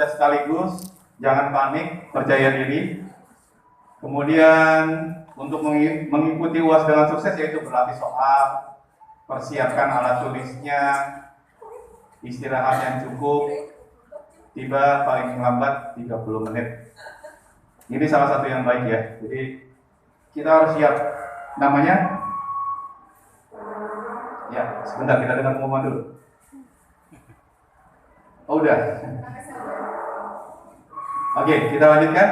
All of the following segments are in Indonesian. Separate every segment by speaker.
Speaker 1: sekaligus, jangan panik, percaya diri. Kemudian untuk mengikuti UAS dengan sukses yaitu berlatih soal, persiapkan alat tulisnya, istirahat yang cukup, tiba paling lambat 30 menit. Ini salah satu yang baik ya. Jadi kita harus siap. Namanya? Ya, sebentar kita dengar pengumuman dulu. Oh udah. Oke, kita lanjutkan.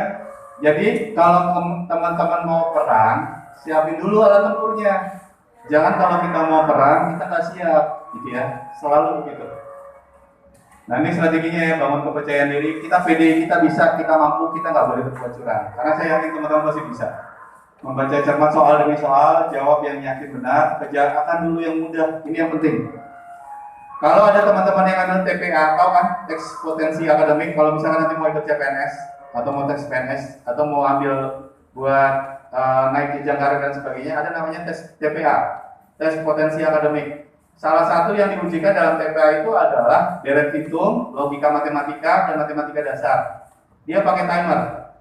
Speaker 1: Jadi kalau teman-teman mau perang, siapin dulu alat tempurnya. Jangan kalau kita mau perang, kita nggak siap, gitu ya. Selalu begitu. Nah ini strateginya ya, bangun kepercayaan diri. Kita pede, kita bisa, kita mampu, kita nggak boleh berbuat curang. Karena saya yakin teman-teman pasti bisa. Membaca cermat soal demi soal, jawab yang yakin benar, kerjakan dulu yang mudah. Ini yang penting. Kalau ada teman-teman yang ambil TPA, tahu kan, teks potensi akademik. Kalau misalkan nanti mau ikut CPNS atau mau tes PNS atau mau ambil buat naik jenjang karir dan sebagainya, ada namanya tes TPA, tes potensi akademik. Salah satu yang diujikan dalam TPA itu adalah deret hitung, logika matematika, dan matematika dasar. Dia pakai timer.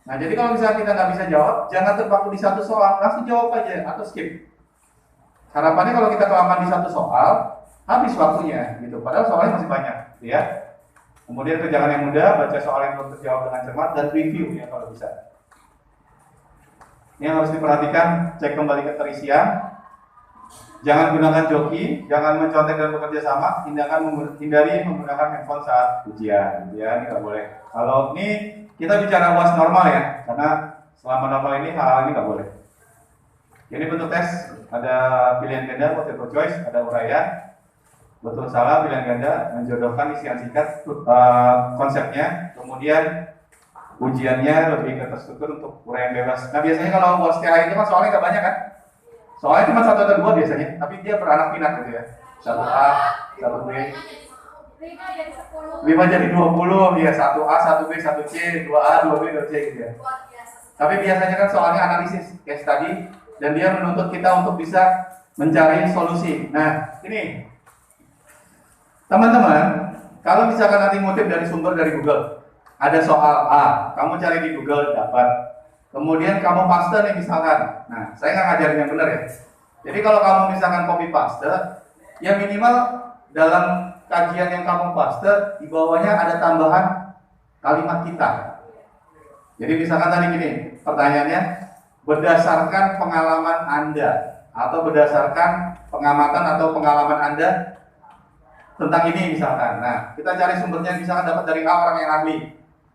Speaker 1: Nah, jadi kalau misalnya kita nggak bisa jawab, jangan terpaku di satu soal, langsung jawab aja atau skip. Harapannya kalau kita kelamaan di satu soal, habis waktunya, gitu. Padahal soalnya masih banyak, ya. Kemudian kerjakan yang mudah, baca soal yang belum terjawab dengan cermat, dan review ya kalau bisa. Ini yang harus diperhatikan, cek kembali keterisian. Jangan gunakan joki, jangan mencontek dan bekerja sama, hindari menggunakan handphone saat ujian, ya ini nggak boleh. Kalau ini kita bicara UAS normal ya, karena selama normal ini hal ini nggak boleh. Ini bentuk tes, ada pilihan ganda, multiple choice, ada uraian, betul salah, pilihan ganda, menjodohkan isian singkat, konsepnya, kemudian ujiannya lebih ke terstruktur untuk uraian bebas. Nah biasanya kalau UAS TA itu kan soalnya nggak banyak kan? Soalnya cuma 1 atau 2 biasanya, tapi dia beranak pinak gitu ya. 1A, 1B, 5 jadi 20, ya 1A, 1B, 1C, 2A, 2B, 2C gitu ya. Tapi biasanya kan soalnya analisis case tadi, dan dia menuntut kita untuk bisa mencari solusi. Nah, ini teman-teman, kalau misalkan nanti ngutip dari sumber dari Google, ada soal A, kamu cari di Google dapat. Kemudian kamu paste nih misalkan. Nah, saya nggak ngajarin yang benar ya. Jadi kalau kamu misalkan copy paste, ya minimal dalam kajian yang kamu paste, di bawahnya ada tambahan kalimat kita. Jadi misalkan tadi gini, pertanyaannya, berdasarkan pengalaman Anda, atau berdasarkan pengamatan atau pengalaman Anda tentang ini misalkan. Nah, kita cari sumbernya misalkan dapat dari orang yang ahli.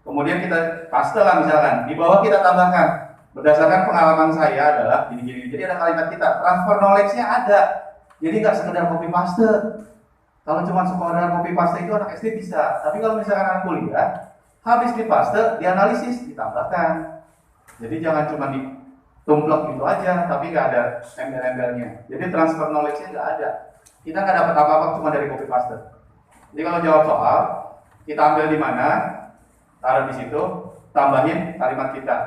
Speaker 1: Kemudian kita paste lah misalkan, di bawah kita tambahkan berdasarkan pengalaman saya adalah gini-gini. Jadi ada kalimat kita, transfer knowledge-nya ada. Jadi nggak sekedar copy paste. Kalau cuma sekedar copy paste itu anak SD bisa. Tapi kalau misalkan anak kuliah, habis di paste, dianalisis, ditambahkan. Jadi jangan cuma ditumplek gitu aja, tapi nggak ada embel-embelnya. Jadi transfer knowledge-nya nggak ada. Kita nggak dapat apa-apa cuma dari copy paste. Jadi kalau jawab soal, kita ambil di mana, taruh di situ, tambahin kalimat kita.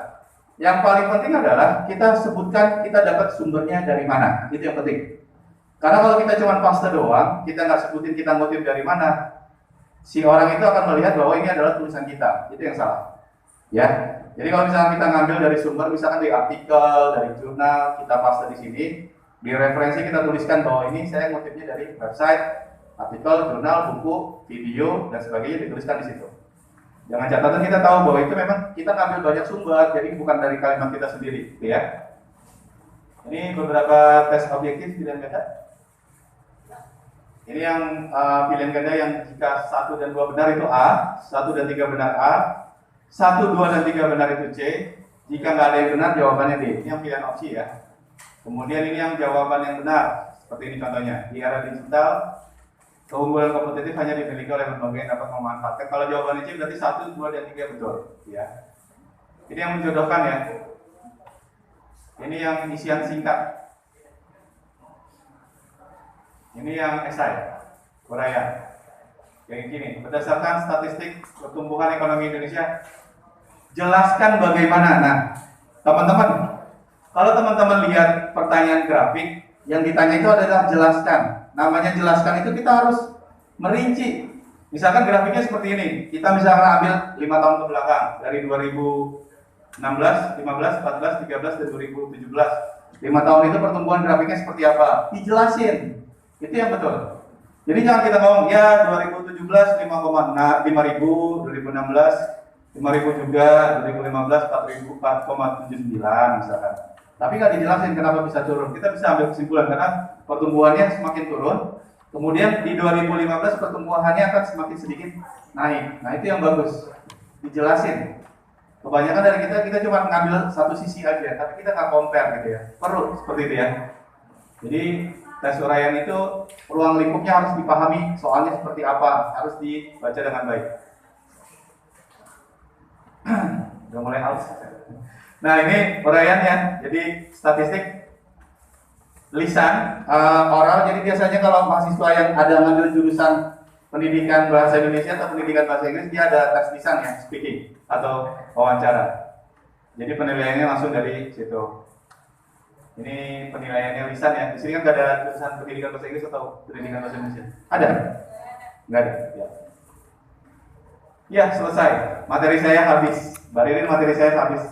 Speaker 1: Yang paling penting adalah kita sebutkan kita dapat sumbernya dari mana. Itu yang penting. Karena kalau kita cuma paste doang, kita nggak sebutin kita ngutip dari mana, si orang itu akan melihat bahwa ini adalah tulisan kita. Itu yang salah. Ya. Jadi kalau misalnya kita ngambil dari sumber, misalkan di artikel, dari jurnal, kita paste di sini, di referensi kita tuliskan bahwa ini saya ngutipnya dari website, artikel, jurnal, buku, video, dan sebagainya dituliskan di situ. Jangan catatan kita tahu bahwa itu memang kita ngambil banyak sumber, jadi bukan dari kalimat kita sendiri, ya. Ini beberapa tes objektif pilihan ganda. Ini yang pilihan ganda yang jika 1 dan 2 benar itu A, 1 dan 3 benar A, 1, 2 dan 3 benar itu C. Jika nggak ada yang benar, jawabannya D. Ini yang pilihan opsi ya. Kemudian ini yang jawaban yang benar, seperti ini contohnya. Di era digital, keunggulan kompetitif hanya dimiliki oleh lembaga yang dapat memanfaatkan. Kalau jawabannya C berarti 1, 2, dan 3 betul. Ya. Ini yang menjodohkan ya. Ini yang isian singkat. Ini yang esai, uraian. Kayak gini, berdasarkan statistik pertumbuhan ekonomi Indonesia, jelaskan bagaimana. Nah, teman-teman, kalau teman-teman lihat pertanyaan grafik, yang ditanya itu adalah jelaskan. Namanya jelaskan itu kita harus merinci. Misalkan grafiknya seperti ini. Kita misalkan ambil 5 tahun ke belakang dari 2016, 15, 14, 13 dan 2017. 5 tahun itu pertumbuhan grafiknya seperti apa? Dijelasin. Itu yang betul. Jadi jangan kita ngomong ya 2017 5,5 ribu, 2016 5.000 juga, 2015 4.004,79 misalkan. Tapi nggak dijelasin kenapa bisa turun. Kita bisa ambil kesimpulan karena pertumbuhannya semakin turun. Kemudian di 2015 pertumbuhannya akan semakin sedikit naik. Nah itu yang bagus, dijelasin. Kebanyakan dari kita cuma ngambil satu sisi aja, tapi kita nggak compare gitu ya. Perlu seperti itu ya. Jadi tes uraian itu ruang lingkupnya harus dipahami, soalnya seperti apa, harus dibaca dengan baik. Udah mulai haus. Nah ini uraiannya, jadi statistik lisan, oral. Jadi biasanya kalau mahasiswa yang ada ngambil jurusan pendidikan bahasa Indonesia atau pendidikan bahasa Inggris, dia ada tes lisan ya, speaking atau wawancara. Jadi penilaiannya langsung dari situ. Ini penilaiannya lisan ya. Di sini kan nggak ada jurusan pendidikan bahasa Inggris atau pendidikan bahasa Indonesia. Ada? Nggak ada. Ya. Ya selesai. Materi saya habis. Mbak Ririn, materi saya habis.